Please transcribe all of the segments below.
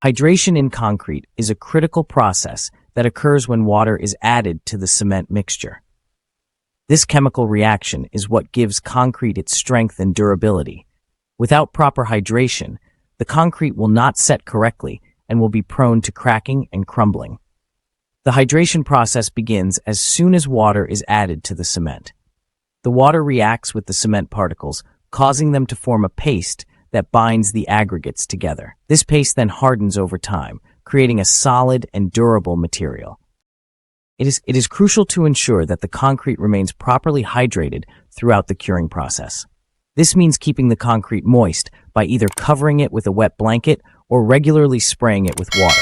Hydration in concrete is a critical process that occurs when water is added to the cement mixture. This chemical reaction is what gives concrete its strength and durability. Without proper hydration, the concrete will not set correctly and will be prone to cracking and crumbling. The hydration process begins as soon as water is added to the cement. The water reacts with the cement particles, causing them to form a paste that binds the aggregates together. This paste then hardens over time, creating a solid and durable material. It is crucial to ensure that the concrete remains properly hydrated throughout the curing process. This means keeping the concrete moist by either covering it with a wet blanket or regularly spraying it with water.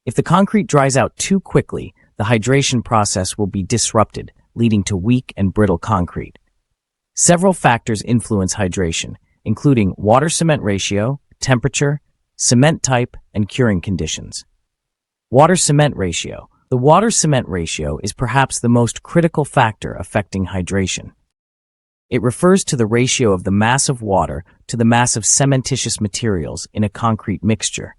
If the concrete dries out too quickly, the hydration process will be disrupted, leading to weak and brittle concrete. Several factors influence hydration, including water-cement ratio, temperature, cement type, and curing conditions. Water-cement ratio. The water-cement ratio is perhaps the most critical factor affecting hydration. It refers to the ratio of the mass of water to the mass of cementitious materials in a concrete mixture.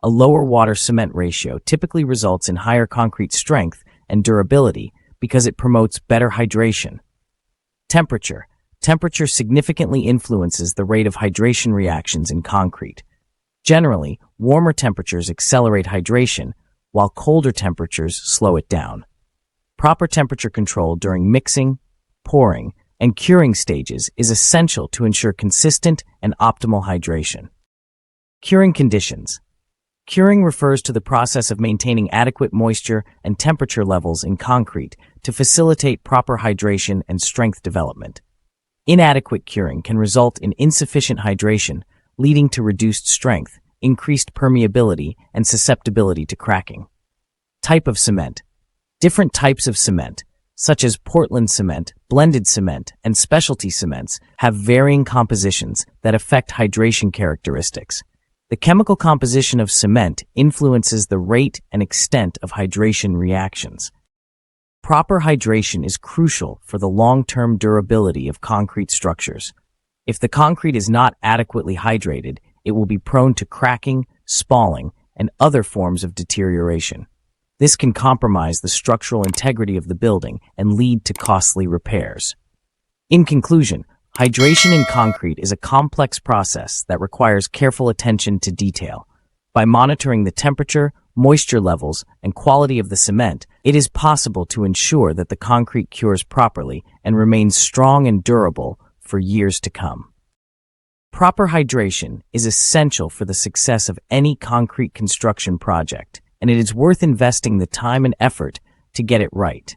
A lower water-cement ratio typically results in higher concrete strength and durability because it promotes better hydration. Temperature. Temperature significantly influences the rate of hydration reactions in concrete. Generally, warmer temperatures accelerate hydration, while colder temperatures slow it down. Proper temperature control during mixing, pouring, and curing stages is essential to ensure consistent and optimal hydration. Curing conditions. Curing refers to the process of maintaining adequate moisture and temperature levels in concrete to facilitate proper hydration and strength development. Inadequate curing can result in insufficient hydration, leading to reduced strength, increased permeability, and susceptibility to cracking. Type of cement. Different types of cement, such as Portland cement, blended cement, and specialty cements, have varying compositions that affect hydration characteristics. The chemical composition of cement influences the rate and extent of hydration reactions. Proper hydration is crucial for the long-term durability of concrete structures. If the concrete is not adequately hydrated, it will be prone to cracking, spalling, and other forms of deterioration. This can compromise the structural integrity of the building and lead to costly repairs. In conclusion, hydration in concrete is a complex process that requires careful attention to detail. By monitoring the temperature, moisture levels, and quality of the cement, it is possible to ensure that the concrete cures properly and remains strong and durable for years to come. Proper hydration is essential for the success of any concrete construction project, and it is worth investing the time and effort to get it right.